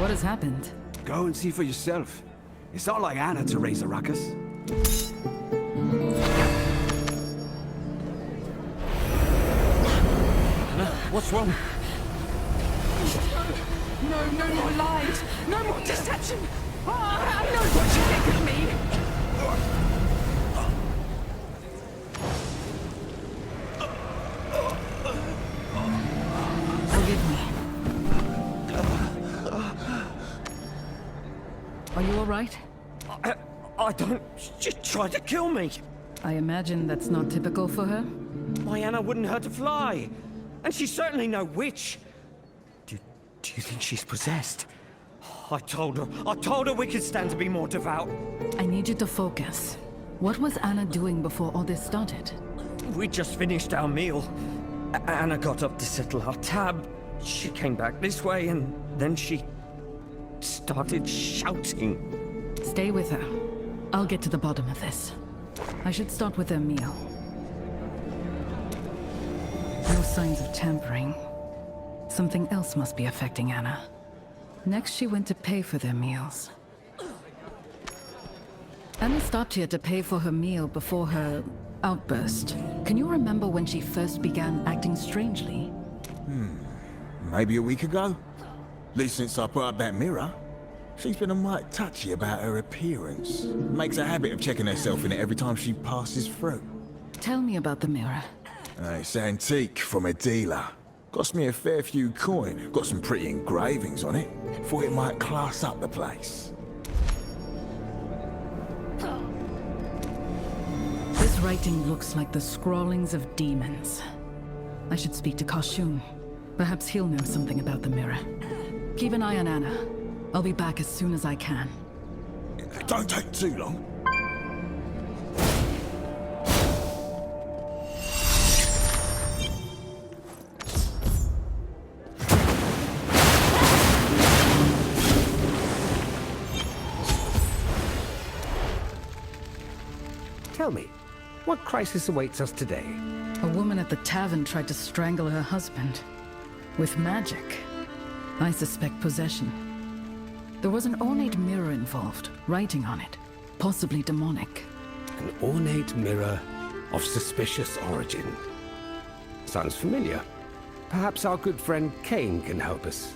What has happened? Go and see for yourself. It's not like Anna to raise a ruckus. Anna, what's wrong? No more lies! No more deception! I know what you think of me! Forgive me. Are you all right? I don't... She tried to kill me! I imagine that's not typical for her? My Anna wouldn't hurt a fly. And she's certainly no witch. Do you think she's possessed? I told her we could stand to be more devout. I need you to focus. What was Anna doing before all this started? We just finished our meal. Anna got up to settle our tab. She came back this way and then she started shouting. Stay with her. I'll get to the bottom of this. I should start with their meal. No signs of tampering. Something else must be affecting Anna. Next, she went to pay for their meals. Anna stopped here to pay for her meal before her outburst. Can you remember when she first began acting strangely? Maybe a week ago? At least since I put up that mirror. She's been a mite touchy about her appearance. Makes a habit of checking herself in it every time she passes through. Tell me about the mirror. It's antique from a dealer. Cost me a fair few coin. Got some pretty engravings on it. Thought it might class up the place. This writing looks like the scrawlings of demons. I should speak to Kashun. Perhaps he'll know something about the mirror. Keep an eye on Anna. I'll be back as soon as I can. Don't take too long. Tell me, what crisis awaits us today? A woman at the tavern tried to strangle her husband. With magic. I suspect possession. There was an ornate mirror involved, writing on it. Possibly demonic. An ornate mirror of suspicious origin. Sounds familiar. Perhaps our good friend Kane can help us.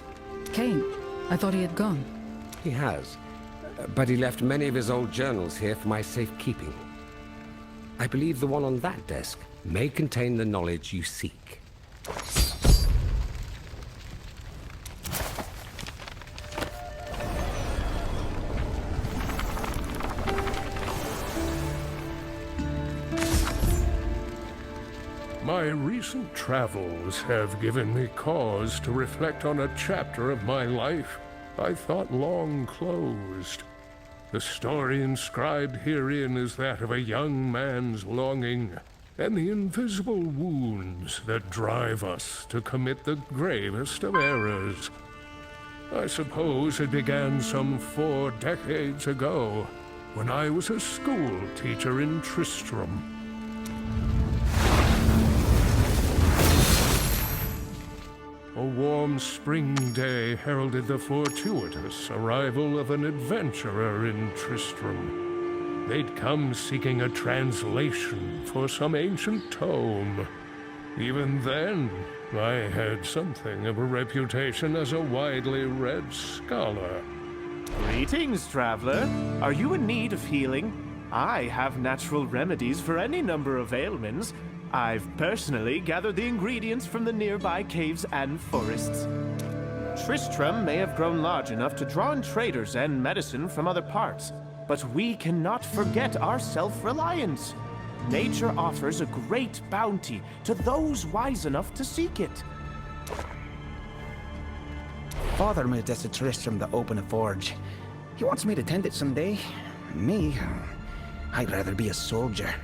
Kane? I thought he had gone. He has, but he left many of his old journals here for my safekeeping. I believe the one on that desk may contain the knowledge you seek. My recent travels have given me cause to reflect on a chapter of my life I thought long closed. The story inscribed herein is that of a young man's longing and the invisible wounds that drive us to commit the gravest of errors. I suppose it began some 4 decades ago, when I was a school teacher in Tristram. A warm spring day heralded the fortuitous arrival of an adventurer in Tristram. They'd come seeking a translation for some ancient tome. Even then, I had something of a reputation as a widely read scholar. Greetings, traveler. Are you in need of healing? I have natural remedies for any number of ailments. I've personally gathered the ingredients from the nearby caves and forests. Tristram may have grown large enough to draw in traders and medicine from other parts, but we cannot forget our self-reliance. Nature offers a great bounty to those wise enough to seek it. Father moved us to Tristram to open a forge. He wants me to tend it someday. Me, I'd rather be a soldier.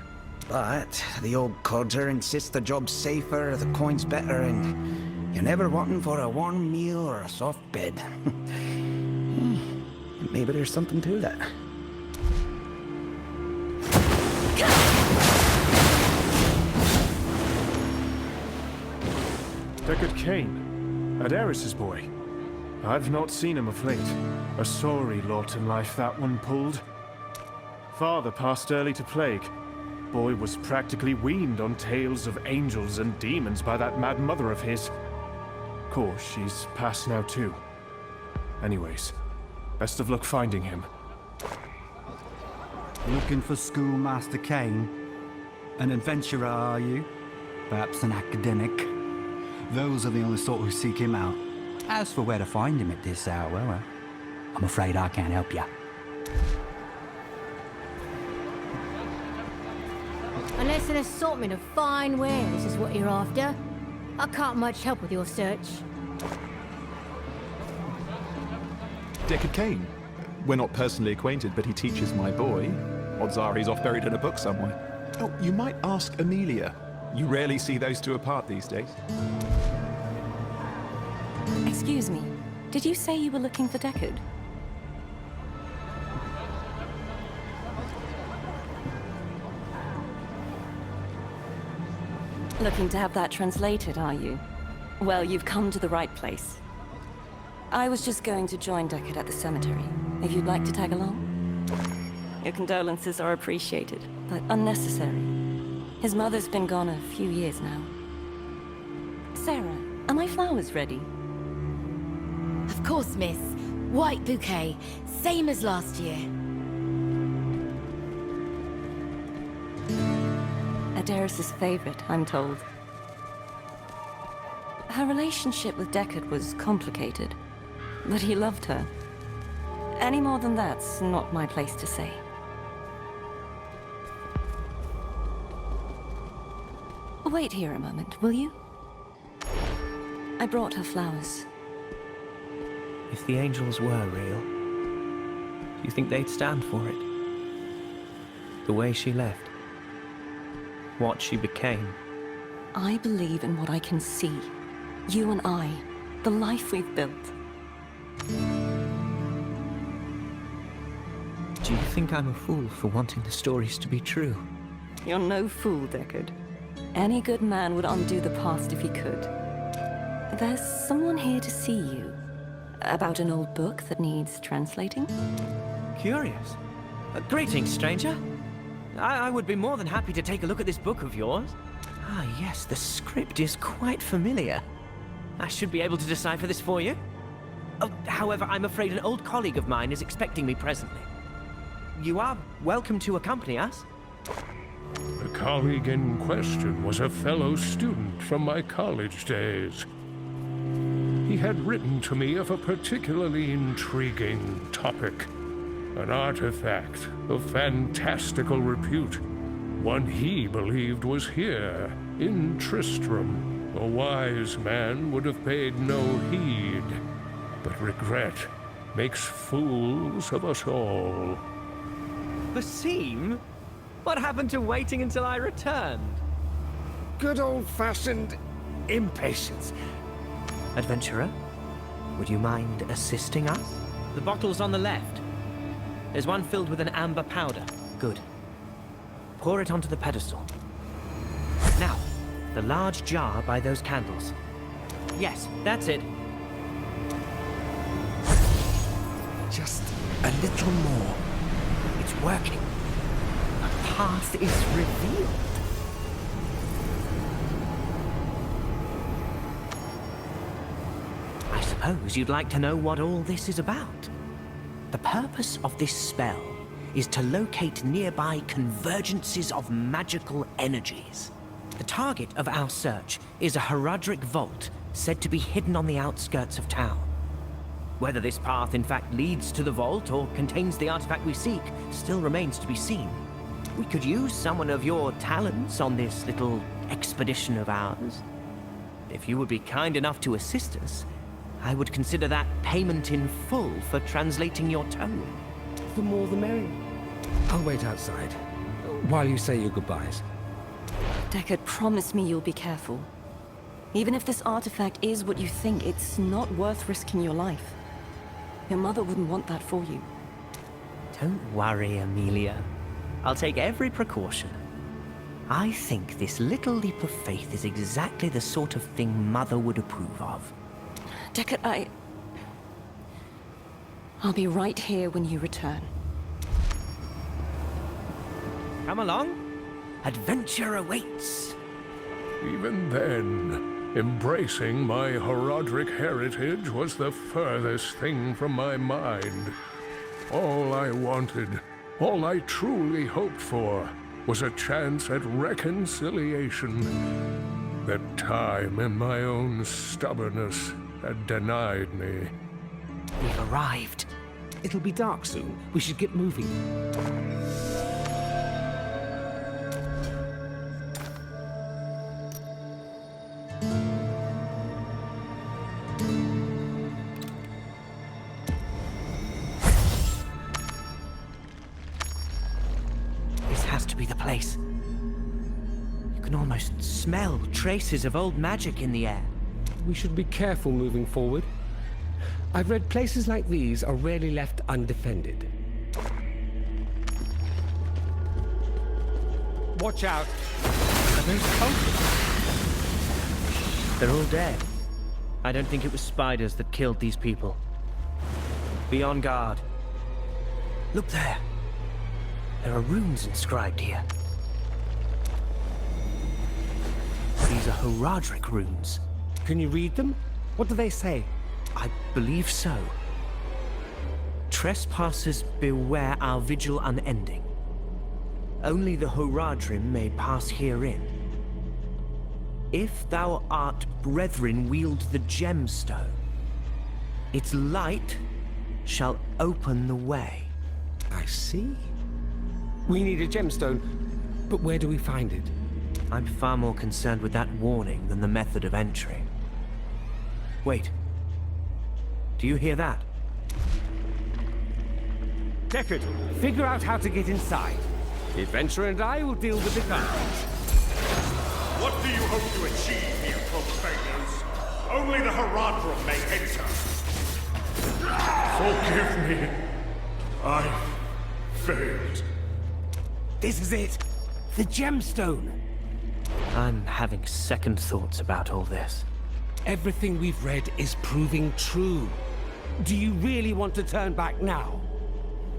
But the old codger insists the job's safer, the coin's better, and you're never wanting for a warm meal or a soft bed. Maybe there's something to that. Deckard Cain, Adaris's boy. I've not seen him of late. A sorry lot in life that one pulled. Father passed early to plague. Boy was practically weaned on tales of angels and demons by that mad mother of his. Course, she's passed now too. Anyways, best of luck finding him. Looking for Schoolmaster Kane? An adventurer, are you? Perhaps an academic? Those are the only sort who seek him out. As for where to find him at this hour, well, I'm afraid I can't help you. Unless an assortment of fine wares is what you're after, I can't much help with your search. Deckard Cain. We're not personally acquainted, but he teaches my boy. Odds are he's off buried in a book somewhere. Oh, you might ask Amelia. You rarely see those two apart these days. Excuse me, did you say you were looking for Deckard? Looking to have that translated, are you? Well, you've come to the right place. I was just going to join Deckard at the cemetery, if you'd like to tag along. Your condolences are appreciated, but unnecessary. His mother's been gone a few years now. Sarah, are my flowers ready? Of course, miss. White bouquet, same as last year. Adaris's favorite, I'm told. Her relationship with Deckard was complicated, but he loved her. Any more than that's not my place to say. Wait here a moment, will you? I brought her flowers. If the angels were real, do you think they'd stand for it? The way she left. What she became. I believe in what I can see. You and I. The life we've built. Do you think I'm a fool for wanting the stories to be true? You're no fool, Deckard. Any good man would undo the past if he could. There's someone here to see you. About an old book that needs translating? Curious. Greetings, stranger. I would be more than happy to take a look at this book of yours. Ah, yes, the script is quite familiar. I should be able to decipher this for you. Oh, however, I'm afraid an old colleague of mine is expecting me presently. You are welcome to accompany us. The colleague in question was a fellow student from my college days. He had written to me of a particularly intriguing topic. An artifact of fantastical repute. One he believed was here, in Tristram. A wise man would have paid no heed. But regret makes fools of us all. The seam? What happened to waiting until I returned? Good old-fashioned impatience. Adventurer, would you mind assisting us? The bottle's on the left. There's one filled with an amber powder. Good. Pour it onto the pedestal. Now, the large jar by those candles. Yes, that's it. Just a little more. It's working. The path is revealed. I suppose you'd like to know what all this is about. The purpose of this spell is to locate nearby convergences of magical energies. The target of our search is a Herodric vault said to be hidden on the outskirts of town. Whether this path in fact leads to the vault or contains the artifact we seek still remains to be seen. We could use someone of your talents on this little expedition of ours. If you would be kind enough to assist us, I would consider that payment in full for translating your tome. The more the merrier. I'll wait outside, while you say your goodbyes. Deckard, promise me you'll be careful. Even if this artifact is what you think, it's not worth risking your life. Your mother wouldn't want that for you. Don't worry, Amelia. I'll take every precaution. I think this little leap of faith is exactly the sort of thing Mother would approve of. Deckard, I'll be right here when you return. Come along. Adventure awaits. Even then, embracing my Horadric heritage was the furthest thing from my mind. All I wanted, all I truly hoped for, was a chance at reconciliation that time and my own stubbornness had denied me. We've arrived. It'll be dark soon. We should get moving. This has to be the place. You can almost smell traces of old magic in the air. We should be careful moving forward. I've read places like these are rarely left undefended. Watch out! Are those cultists? They're all dead. I don't think it was spiders that killed these people. Be on guard. Look there. There are runes inscribed here. These are Horadric runes. Can you read them? What do they say? I believe so. Trespassers beware our vigil unending. Only the Horadrim may pass herein. If thou art brethren, wield the gemstone. Its light shall open the way. I see. We need a gemstone, but where do we find it? I'm far more concerned with that warning than the method of entry. Wait. Do you hear that? Deckard, figure out how to get inside. The adventurer and I will deal with the guards. What do you hope to achieve here, profaners? Only the Horadrim may enter. Forgive me. I failed. This is it! The gemstone! I'm having second thoughts about all this. Everything we've read is proving true. Do you really want to turn back now?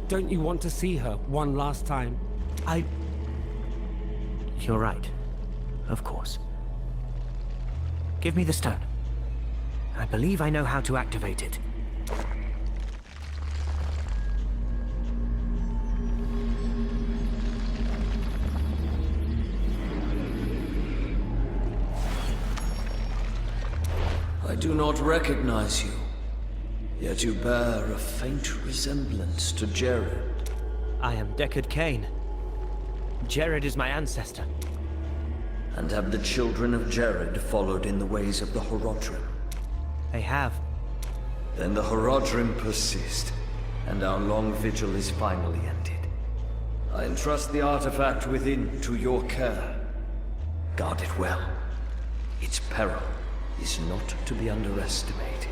Don't you want to see her one last time? You're right. Of course. Give me the stone. I believe I know how to activate it. I do not recognize you, yet you bear a faint resemblance to Jared. I am Deckard Cain. Jared is my ancestor. And have the children of Jared followed in the ways of the Horadrim? They have. Then the Horadrim persist, and our long vigil is finally ended. I entrust the artifact within to your care. Guard it well. Its peril is not to be underestimated.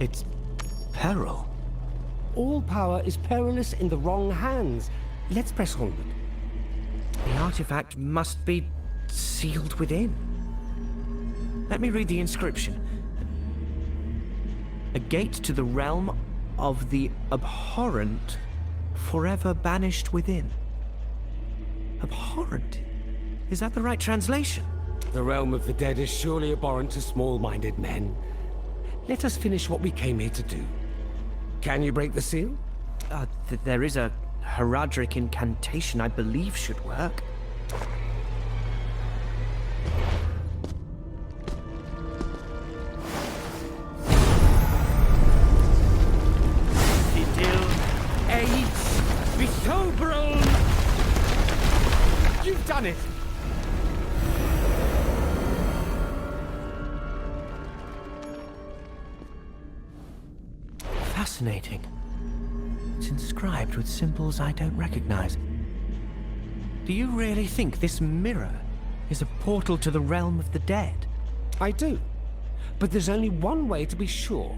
Its peril? All power is perilous in the wrong hands. Let's press onward. The artifact must be sealed within. Let me read the inscription. A gate to the realm of the abhorrent, forever banished within. Abhorrent? Is that the right translation? The realm of the dead is surely abhorrent to small-minded men. Let us finish what we came here to do. Can you break the seal? There is a Horadric incantation I believe should work. You've done it! Fascinating. It's inscribed with symbols I don't recognize. Do you really think this mirror is a portal to the realm of the dead? I do. But there's only one way to be sure.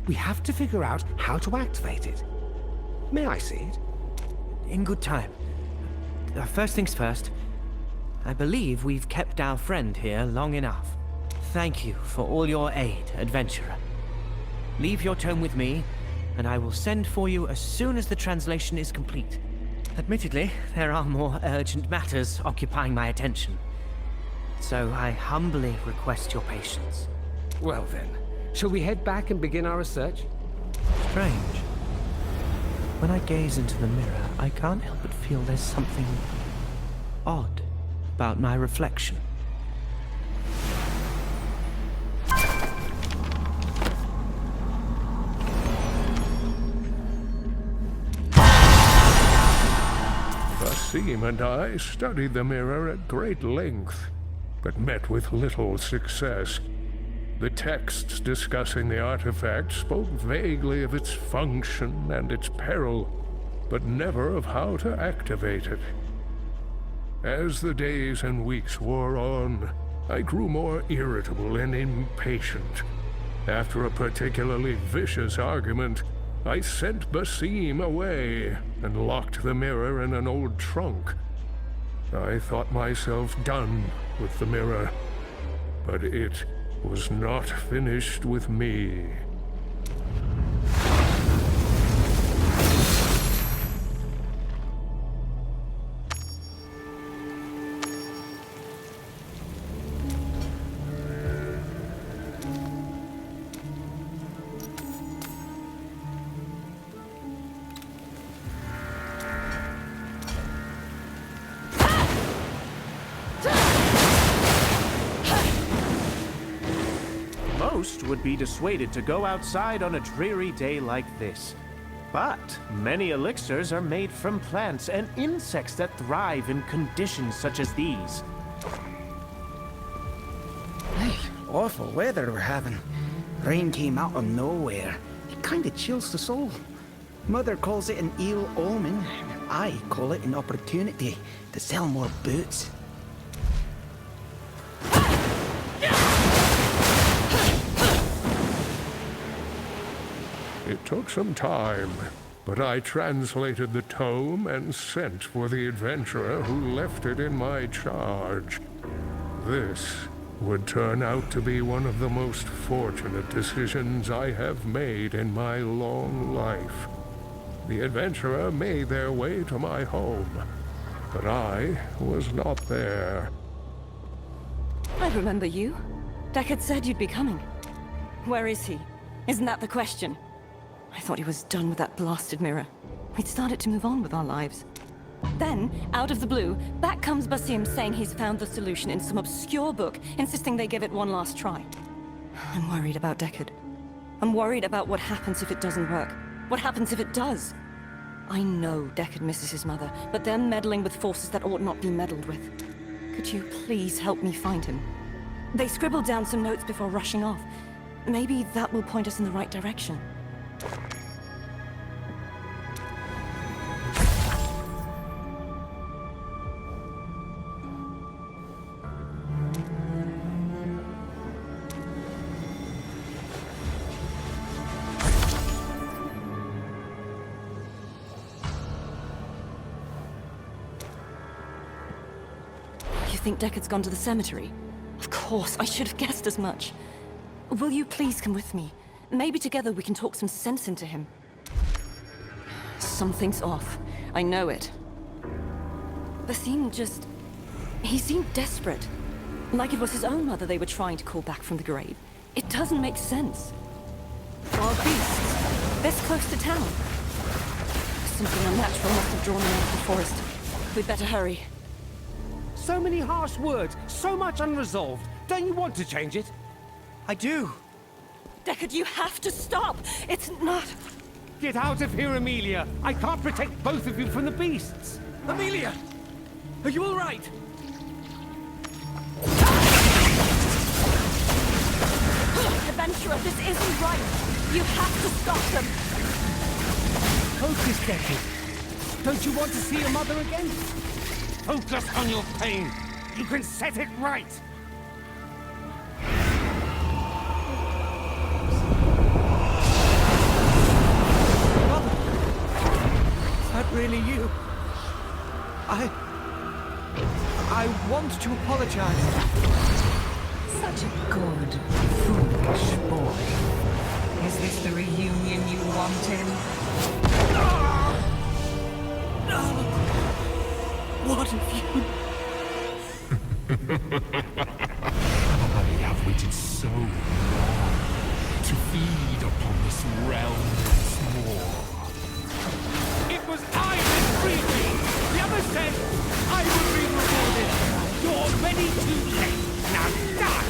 We have to figure out how to activate it. May I see it? In good time. First things first, I believe we've kept our friend here long enough. Thank you for all your aid, adventurer. Leave your tome with me, and I will send for you as soon as the translation is complete. Admittedly, there are more urgent matters occupying my attention, so I humbly request your patience. Well then, shall we head back and begin our research? Strange. When I gaze into the mirror, I can't help but feel there's something odd about my reflection. Basim and I studied the mirror at great length, but met with little success. The texts discussing the artifact spoke vaguely of its function and its peril, but never of how to activate it. As the days and weeks wore on, I grew more irritable and impatient. After a particularly vicious argument, I sent Basim away and locked the mirror in an old trunk. I thought myself done with the mirror, but it was not finished with me. Most would be dissuaded to go outside on a dreary day like this. But many elixirs are made from plants and insects that thrive in conditions such as these. Hey, awful weather we're having. Rain came out of nowhere. It kinda chills the soul. Mother calls it an ill omen. I call it an opportunity to sell more boots. It took some time, but I translated the tome and sent for the adventurer who left it in my charge. This would turn out to be one of the most fortunate decisions I have made in my long life. The adventurer made their way to my home, but I was not there. I remember you. Deckard said you'd be coming. Where is he? Isn't that the question? I thought he was done with that blasted mirror. We'd started to move on with our lives. Then, out of the blue, back comes Basim saying he's found the solution in some obscure book, insisting they give it one last try. I'm worried about Deckard. I'm worried about what happens if it doesn't work. What happens if it does? I know Deckard misses his mother, but they're meddling with forces that ought not be meddled with. Could you please help me find him? They scribbled down some notes before rushing off. Maybe that will point us in the right direction. You think Deckard's gone to the cemetery? Of course, I should have guessed as much. Will you please come with me? Maybe together we can talk some sense into him. Something's off. I know it. Basim just... he seemed desperate. Like it was his own mother they were trying to call back from the grave. It doesn't make sense. Wild beasts. This close to town. Something unnatural must have drawn them out of the forest. We'd better hurry. So many harsh words, so much unresolved. Don't you want to change it? I do. Deckard, you have to stop! It's not... Get out of here, Amelia! I can't protect both of you from the beasts! Amelia! Are you all right? Adventurer, this isn't right! You have to stop them! Focus, Deckard. Don't you want to see your mother again? Focus on your pain. You can set it right. Is that really you? I want to apologize. Such a good, foolish boy. Is this the reunion you wanted? What have you... I have waited so long to feed upon this realm once more. It was I that freed me! The others said I would be rewarded! You're ready too late! Now die!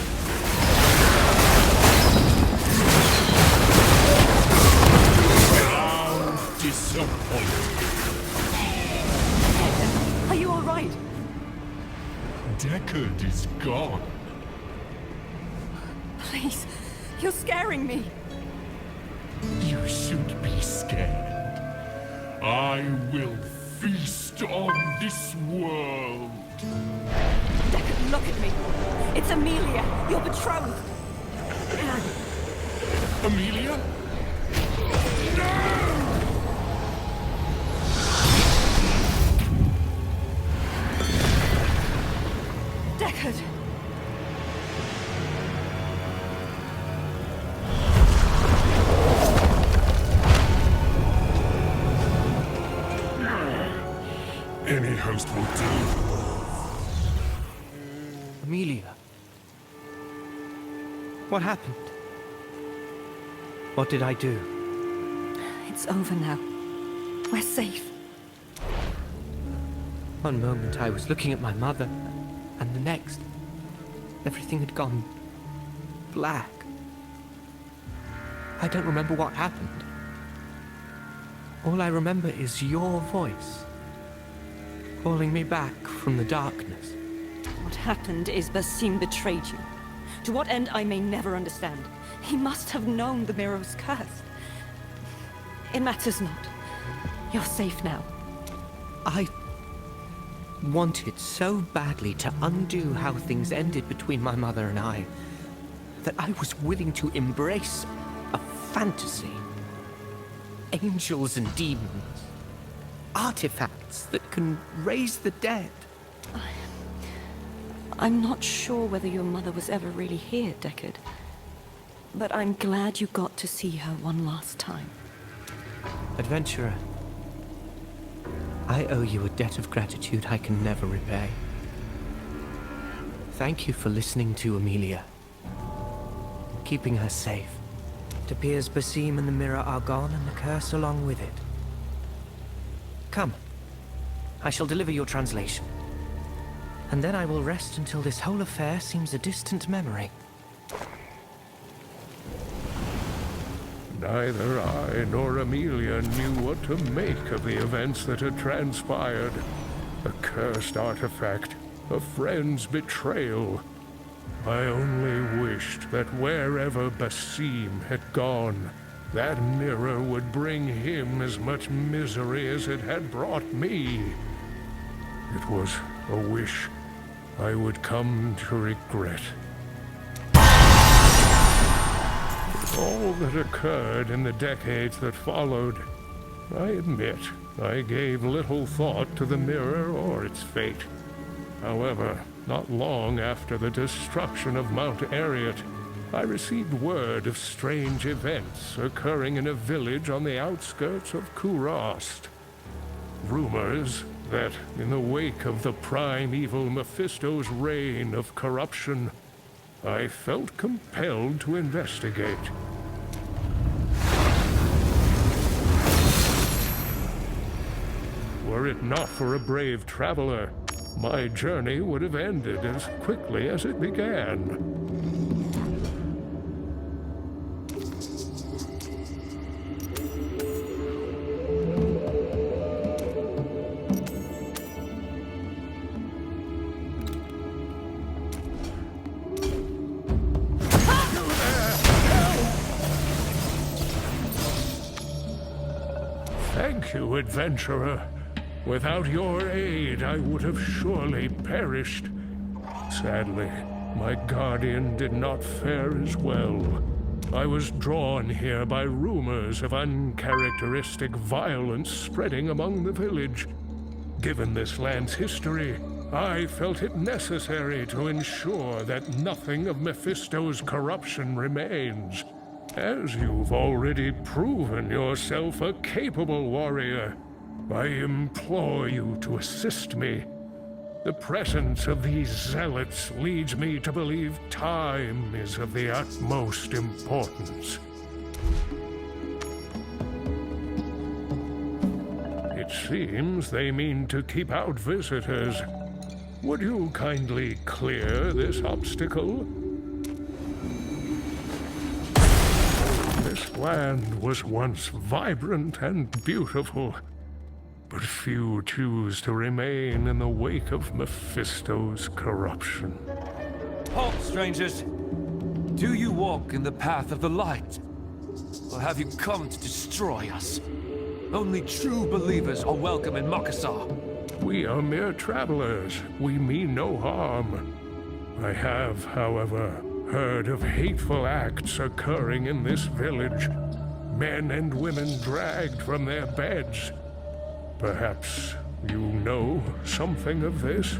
How disappointing. Are you all right? Deckard is gone. Please, you're scaring me. You should be scared. I will feast on this world. Deckard, look at me. It's Amelia, your betrothed. Amelia? No! Deckard! Any host will do. Amelia. What happened? What did I do? It's over now. We're safe. One moment I was looking at my mother, and the next, everything had gone black. I don't remember what happened. All I remember is your voice, calling me back from the darkness. What happened is Basim betrayed you. To what end I may never understand. He must have known the mirror was cursed. It matters not. You're safe now. I wanted so badly to undo how things ended between my mother and I, that I was willing to embrace a fantasy. Angels and demons. Artifacts that can raise the dead. I'm not sure whether your mother was ever really here, Deckard. But I'm glad you got to see her one last time. Adventurer, I owe you a debt of gratitude I can never repay. Thank you for listening to Amelia. Keeping her safe. It appears Basim and the mirror are gone and the curse along with it. Come. I shall deliver your translation. And then I will rest until this whole affair seems a distant memory. Neither I nor Amelia knew what to make of the events that had transpired. A cursed artifact, a friend's betrayal. I only wished that wherever Basim had gone, that mirror would bring him as much misery as it had brought me. It was a wish I would come to regret. All that occurred in the decades that followed, I admit I gave little thought to the mirror or its fate. However, not long after the destruction of Mount Ariat, I received word of strange events occurring in a village on the outskirts of Kurast. Rumors that, in the wake of the primeval Mephisto's reign of corruption, I felt compelled to investigate. Were it not for a brave traveler, my journey would have ended as quickly as it began. Thank you, adventurer. Without your aid, I would have surely perished. Sadly, my guardian did not fare as well. I was drawn here by rumors of uncharacteristic violence spreading among the village. Given this land's history, I felt it necessary to ensure that nothing of Mephisto's corruption remains. As you've already proven yourself a capable warrior, I implore you to assist me. The presence of these zealots leads me to believe time is of the utmost importance. It seems they mean to keep out visitors. Would you kindly clear this obstacle? This land was once vibrant and beautiful, but few choose to remain in the wake of Mephisto's corruption. Halt, strangers! Do you walk in the path of the light? Or have you come to destroy us? Only true believers are welcome in Makassar. We are mere travelers. We mean no harm. I have, however, heard of hateful acts occurring in this village. Men and women dragged from their beds. Perhaps you know something of this?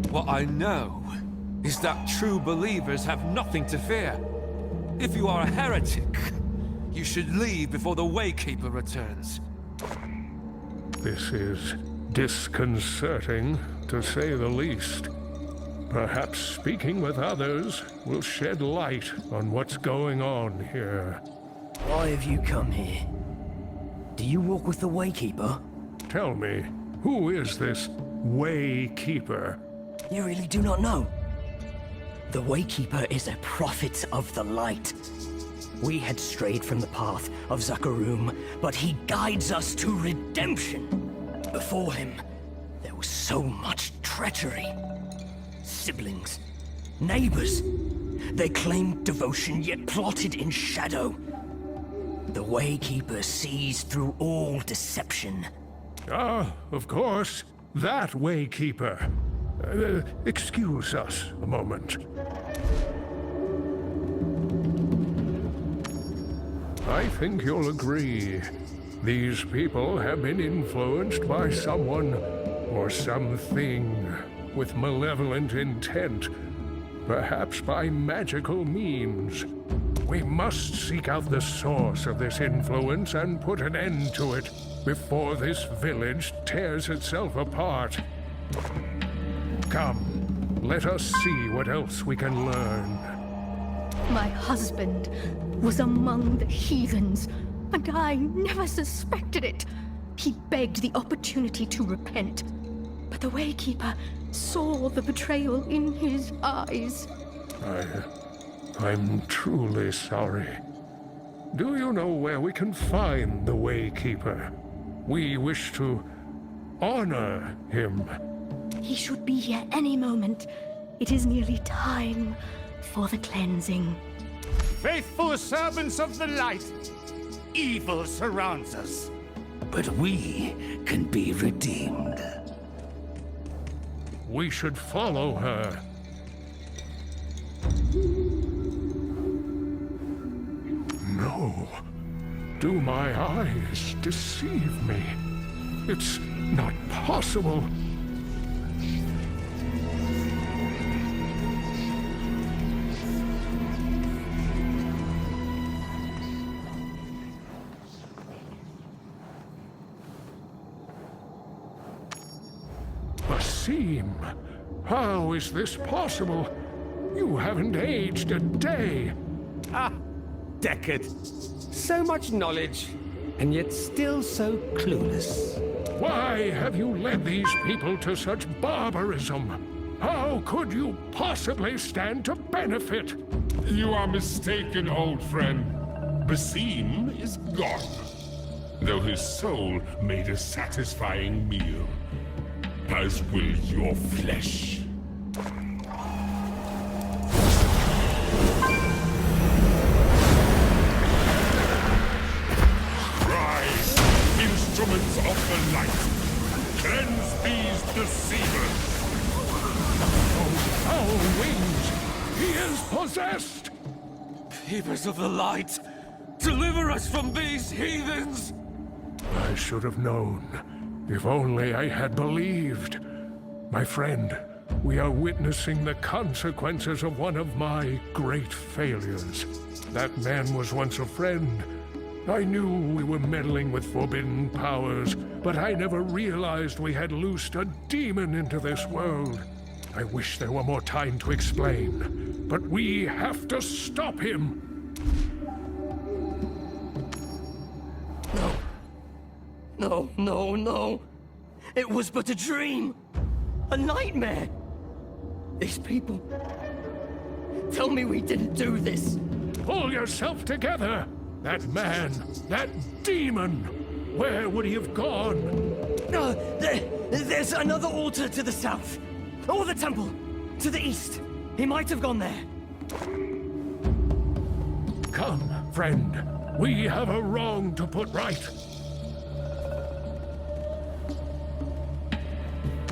What I know is that true believers have nothing to fear. If you are a heretic, you should leave before the Waykeeper returns. This is disconcerting, to say the least. Perhaps speaking with others will shed light on what's going on here. Why have you come here? Do you walk with the Waykeeper? Tell me, who is this Waykeeper? You really do not know? The Waykeeper is a prophet of the light. We had strayed from the path of Zakarum, but he guides us to redemption. Before him, there was so much treachery. Siblings, neighbors. They claimed devotion, yet plotted in shadow. The Waykeeper sees through all deception. Ah, of course, that Waykeeper. Excuse us a moment. I think you'll agree. These people have been influenced by someone or something with malevolent intent, perhaps by magical means. We must seek out the source of this influence and put an end to it before this village tears itself apart. Come, let us see what else we can learn. My husband was among the heathens, and I never suspected it. He begged the opportunity to repent, but the Waykeeper saw the betrayal in his eyes. I'm truly sorry. Do you know where we can find the Waykeeper? We wish to honor him. He should be here any moment. It is nearly time for the cleansing. Faithful servants of the light, evil surrounds us. But we can be redeemed. We should follow her. No. Do my eyes deceive me? It's not possible. Basim, how is this possible? You haven't aged a day. Ah, Deckard. So much knowledge, and yet still so clueless. Why have you led these people to such barbarism? How could you possibly stand to benefit? You are mistaken, old friend. Basim is gone, though his soul made a satisfying meal. As will your flesh. Rise, instruments of the light. Cleanse these deceivers. Oh, foul wings! He is possessed! Keepers of the light, deliver us from these heathens! I should have known. If only I had believed. My friend, we are witnessing the consequences of one of my great failures. That man was once a friend. I knew we were meddling with forbidden powers, but I never realized we had loosed a demon into this world. I wish there were more time to explain, but we have to stop him. No, no, no. It was but a dream. A nightmare. These people... Tell me we didn't do this. Pull yourself together. That man, that demon, where would he have gone? There's another altar to the south. Or the temple, to the east. He might have gone there. Come, friend. We have a wrong to put right.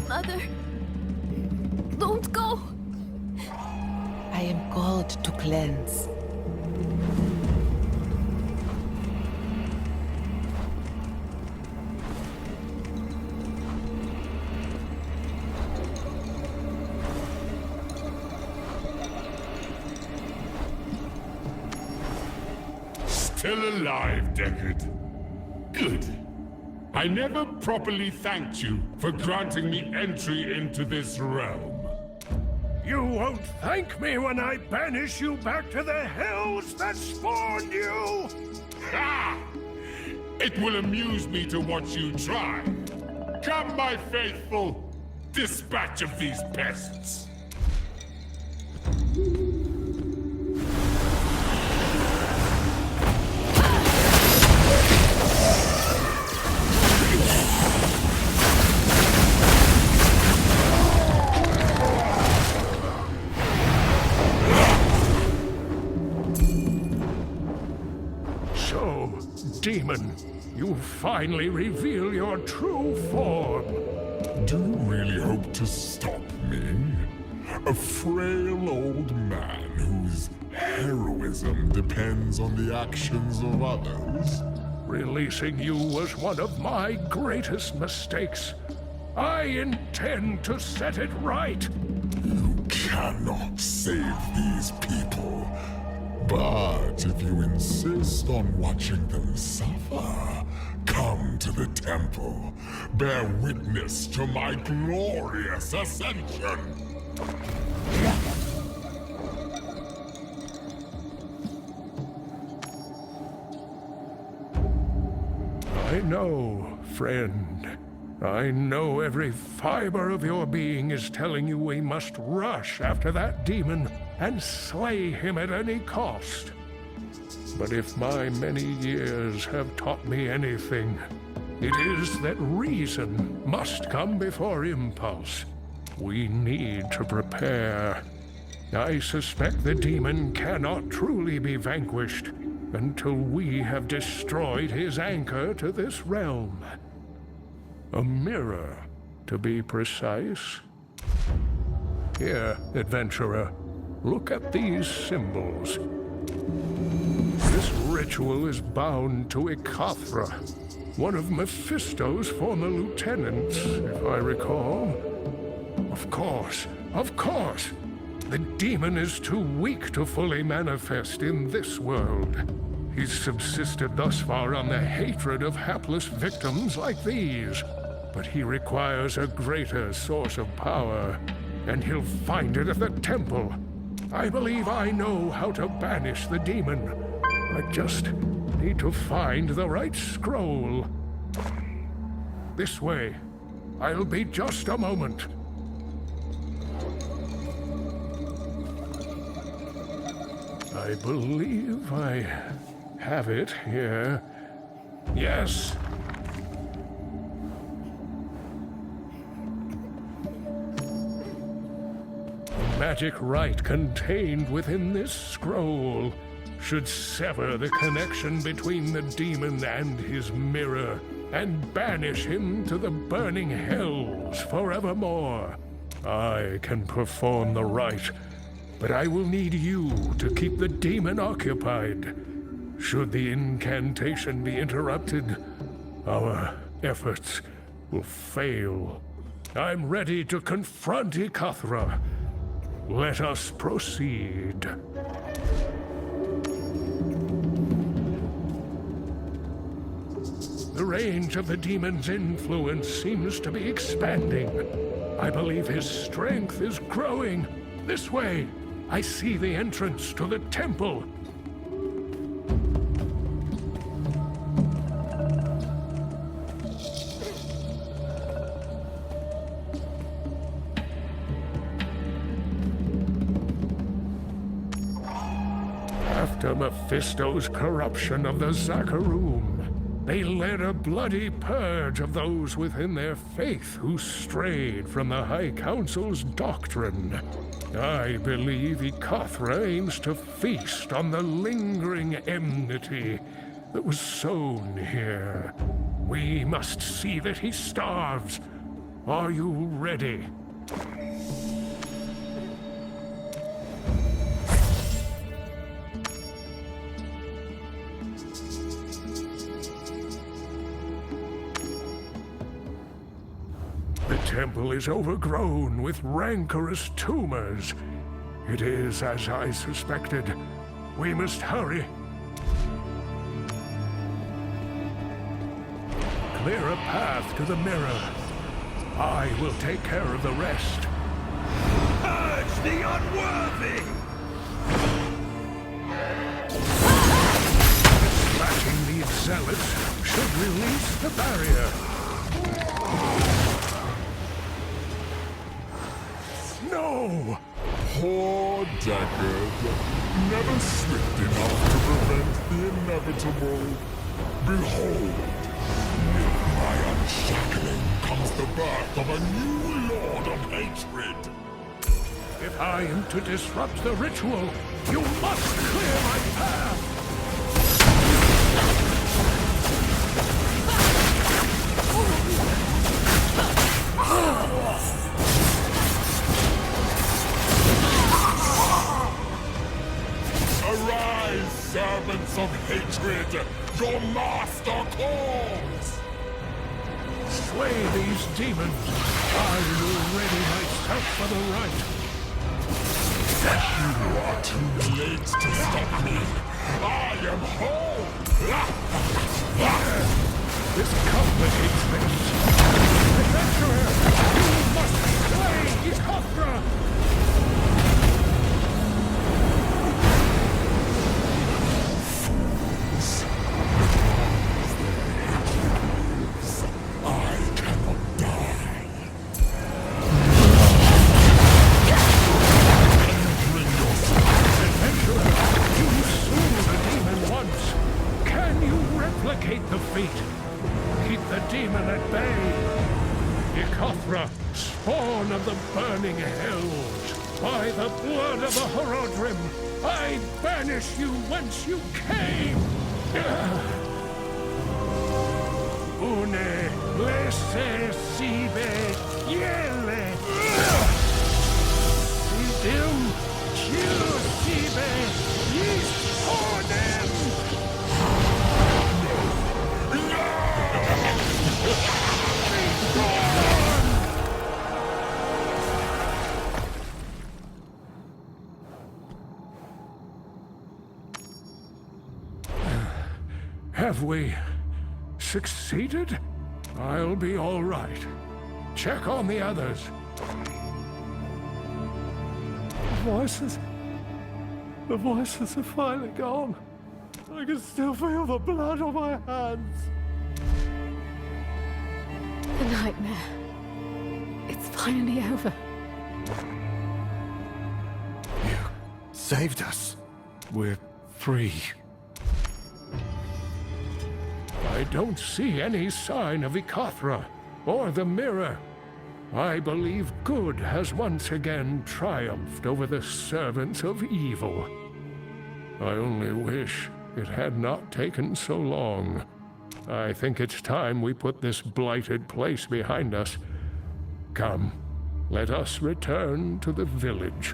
Mother, don't go. I am called to cleanse. Still alive, Deckard. Good. I never properly thanked you for granting me entry into this realm. You won't thank me when I banish you back to the hells that spawned you! Ha! It will amuse me to watch you try. Come, my faithful, dispatch of these pests. Demon, you finally reveal your true form. Do you really hope to stop me? A frail old man whose heroism depends on the actions of others? Releasing you was one of my greatest mistakes. I intend to set it right. You cannot save these people. But if you insist on watching them suffer, come to the temple. Bear witness to my glorious ascension. I know, friend. I know every fiber of your being is telling you we must rush after that demon and slay him at any cost. But if my many years have taught me anything, it is that reason must come before impulse. We need to prepare. I suspect the demon cannot truly be vanquished until we have destroyed his anchor to this realm. A mirror, to be precise. Here, adventurer, look at these symbols. This ritual is bound to Ikathra, one of Mephisto's former lieutenants, if I recall. Of course. The demon is too weak to fully manifest in this world. He's subsisted thus far on the hatred of hapless victims like these. But he requires a greater source of power, and he'll find it at the temple. I believe I know how to banish the demon. I just need to find the right scroll. This way. I'll be just a moment. I believe I have it here. Yes. The magic rite contained within this scroll should sever the connection between the demon and his mirror and banish him to the burning hells forevermore. I can perform the rite, but I will need you to keep the demon occupied. Should the incantation be interrupted, our efforts will fail. I'm ready to confront Ikathra. Let us proceed. The range of the demon's influence seems to be expanding. I believe his strength is growing. This way, I see the entrance to the temple. After Mephisto's corruption of the Zakarum, they led a bloody purge of those within their faith who strayed from the High Council's doctrine. I believe Ikathra aims to feast on the lingering enmity that was sown here. We must see that he starves. Are you ready? The temple is overgrown with rancorous tumors. It is as I suspected. We must hurry. Clear a path to the mirror. I will take care of the rest. Purge the unworthy! Slashing these zealots should release the barrier. No! Poor Deckard. Never swift enough to prevent the inevitable. Behold, with my unshackling comes the birth of a new Lord of Hatred. If I am to disrupt the ritual, you must clear my path! Arise, servants of hatred! Your master calls! Slay these demons! I will ready myself for the rite! You are too late to stop me! I am home! This complicates things! Adventurer! You must slay Ikathra! Replicate the feat. Keep the demon at bay. Ikathra, spawn of the burning hells. By the blood of the Horodrim, I banish you whence you came. Une, lese, sibe, yele. Sidim, chiu, sibe, yis, honem. Have we succeeded? I'll be all right. Check on the others. The voices are finally gone. I can still feel the blood on my hands. The nightmare. It's finally over. You saved us. We're free. I don't see any sign of Ikathra or the mirror. I believe good has once again triumphed over the servants of evil. I only wish it had not taken so long. I think it's time we put this blighted place behind us. Come, let us return to the village.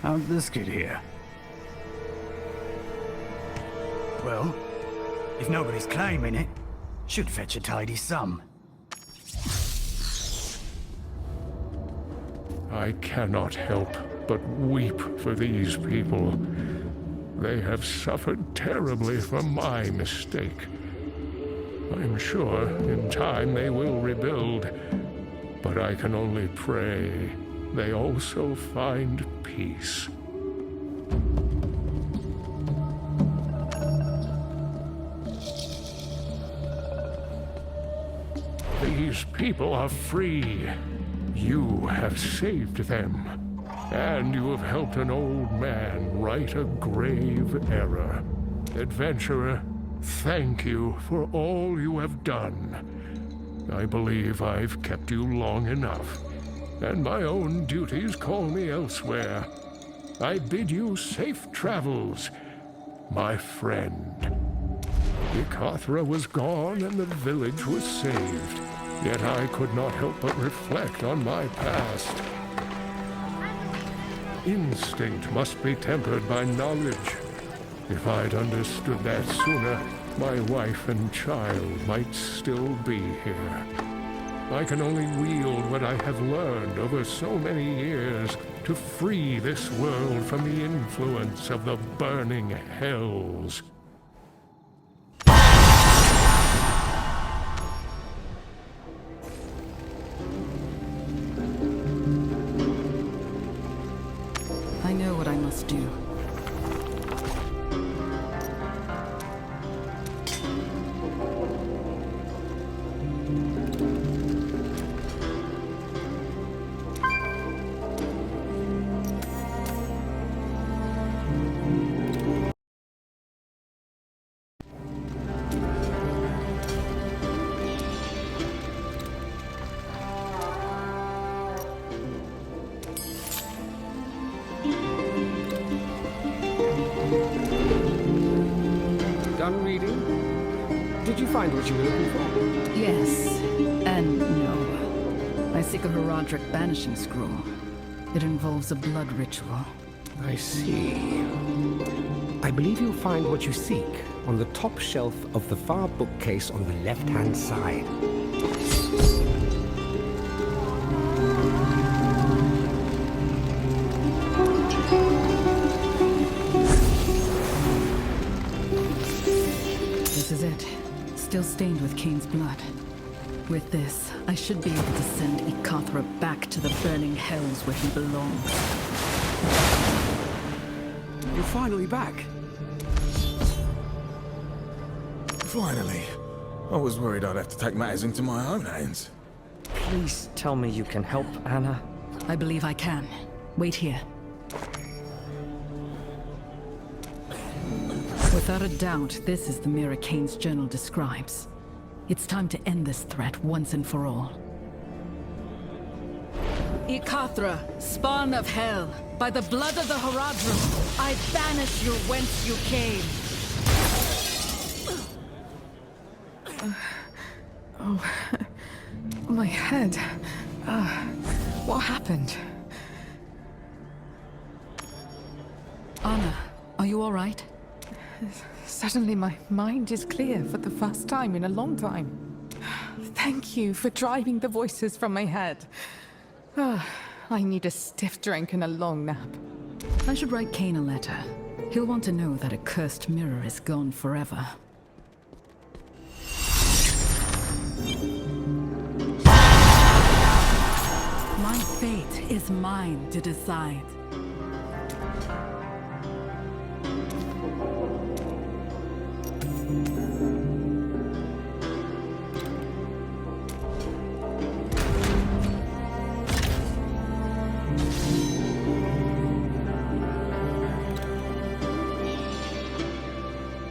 How'd this get here? Well, if nobody's claiming it, should fetch a tidy sum. I cannot help but weep for these people. They have suffered terribly for my mistake. I'm sure in time they will rebuild, but I can only pray they also find peace. These people are free. You have saved them, and you have helped an old man right a grave error. Adventurer, thank you for all you have done. I believe I've kept you long enough, and my own duties call me elsewhere. I bid you safe travels, my friend. Ikathra was gone and the village was saved, yet I could not help but reflect on my past. Instinct must be tempered by knowledge. If I'd understood that sooner, my wife and child might still be here. I can only wield what I have learned over so many years to free this world from the influence of the burning hells. I know what I must do. Done reading? Did you find what you were looking for? Yes, and no. I seek a Horadric banishing scroll. It involves a blood ritual. I see. I believe you'll find what you seek on the top shelf of the far bookcase on the left-hand side. This is it. Still stained with Kane's blood. With this, I should be able to send Ikathra back to the burning hells where he belongs. You're finally back. Finally. I was worried I'd have to take matters into my own hands. Please tell me you can help, Anna. I believe I can. Wait here. Without a doubt, this is the mirror Kane's journal describes. It's time to end this threat once and for all. Ikathra, spawn of hell, by the blood of the Horadrim, I banish you whence you came. My head. What happened? Anna, are you all right? Suddenly my mind is clear for the first time in a long time. Thank you for driving the voices from my head. I need a stiff drink and a long nap. I should write Kane a letter. He'll want to know that a cursed mirror is gone forever. My fate is mine to decide.